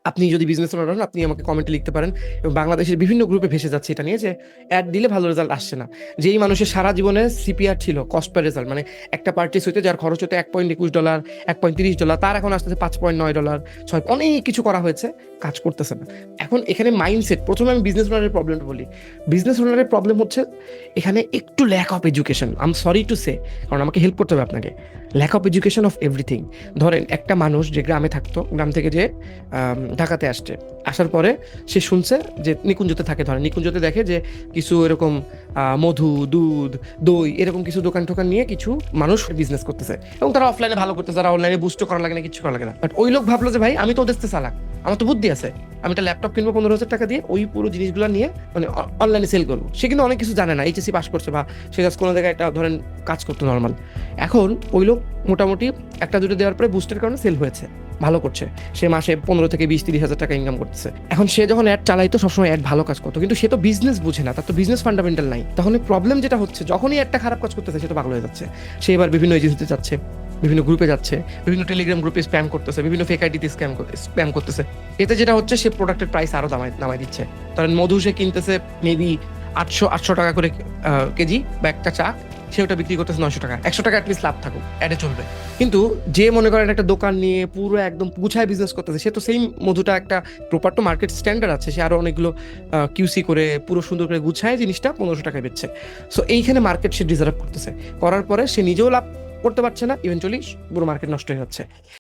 আপনি যদি business owner হন, আপনি আমাকে কমেন্টে লিখতে পারেন। এবং বাংলাদেশের বিভিন্ন গ্রুপে ভেসে যাচ্ছে এটা নিয়ে যে অ্যাড দিলে ভালো রেজাল্ট আসছে না। যেই মানুষের সারা জীবনে সিপিআর ছিল, কস্ট পার রেজাল্ট, মানে একটা পার্টিস হইতে যার খরচ হতো $1.21, $1.30, তার এখন আসতেছে $5.9, 6, অনেক কিছু করা হয়েছে, কাজ করতেছে না। এখন এখানে মাইন্ডসেট, প্রথমে আমি বিজনেস ওনারের প্রবলেমটা বলি। বিজনেস ওনারের প্রবলেম হচ্ছে এখানে একটু lack of education. I am sorry to say, কারণ আমাকে হেল্প করতে হবে আপনাকে। Lack of education of everything. ধরেন একটা মানুষ যে গ্রামে থাকতো, গ্রাম থেকে যে ঢাকাতে আসছে, আসার পরে সে শুনছে যে নিকুঞ্জতে থাকে, ধরেন নিকুঞ্জতে দেখে যে কিছু এরকম মধু, দুধ, দই, এরকম কিছু দোকান টোকান নিয়ে কিছু মানুষ বিজনেস করতেছে, এবং তারা অফলাইনে ভালো করতেছে, তারা অনলাইনে বুস্ট করা লাগে না, কিছু করা লাগে না। বাট ওই লোক ভাবলো যে ভাই আমি তো ওদের থেকে চালাক, আমার তো বুদ্ধি আছে, আমি একটা ল্যাপটপ কিনবো 15,000 টাকা দিয়ে, ওই পুরো জিনিসগুলো নিয়ে মানে অনলাইনে সেল করবো। সে কিন্তু অনেক কিছু জানে না, এইচএসসি পাস করছে বা সে জাস্ট কোনো জায়গায় একটা ধরেন কাজ করতো নর্মাল। এখন ওই লোক মোটামুটি একটা দুটো দেওয়ার পরে বুস্টের কারণে সেল হয়েছে, ভালো করছে, সে মাসে 15 থেকে 20-30 হাজার টাকা ইনকাম করতেছে। এখন সে যখন অ্যাড চালাইতো সবসময় অ্যাড ভালো কাজ করতো, কিন্তু সে তো বিজনেস বুঝে না, তার তো বিজনেস ফান্ডামেন্টাল নাই। তখন প্রবলেম যেটা হচ্ছে, যখনই একটা খারাপ কাজ করতেছে সে তো পাগল হয়ে যাচ্ছে। সে এবার বিভিন্ন এজেন্সিতে যাচ্ছে, বিভিন্ন গ্রুপে যাচ্ছে, বিভিন্ন টেলিগ্রাম গ্রুপে স্প্যাম করতেছে, বিভিন্ন ফেক আইডিতে স্প্যাম করতেছে। এতে যেটা হচ্ছে, সে প্রোডাক্টের প্রাইস আরো নামাই দিচ্ছে। কারণ মধু সে কিনতেছে মেবি 800 টাকা করে কেজি, বা একটা চা সে ওটা বিক্রি করতেছে 900 টাকা। 100 টাকা অ্যাটলিস্ট লাভ থাকুক, অ্যাডে চলবে। কিন্তু যে মনে করেন একটা দোকান নিয়ে পুরো একদম গুছায় বিজনেস করতেছে, সে তো সেই মধুটা একটা প্রপার তো মার্কেট স্ট্যান্ডার্ড আছে, সে আরো অনেকগুলো কিউসি করে পুরো সুন্দর করে গুছায় জিনিসটা 1500 টাকায় বেচছে। সো এইখানে মার্কেট সে ডিজার্ভ করতেছে, করার পরে সে নিজেও লাভ করতে পারছে না, ইভেন্চুয়ালি পুরো মার্কেট নষ্ট হয়ে যাচ্ছে।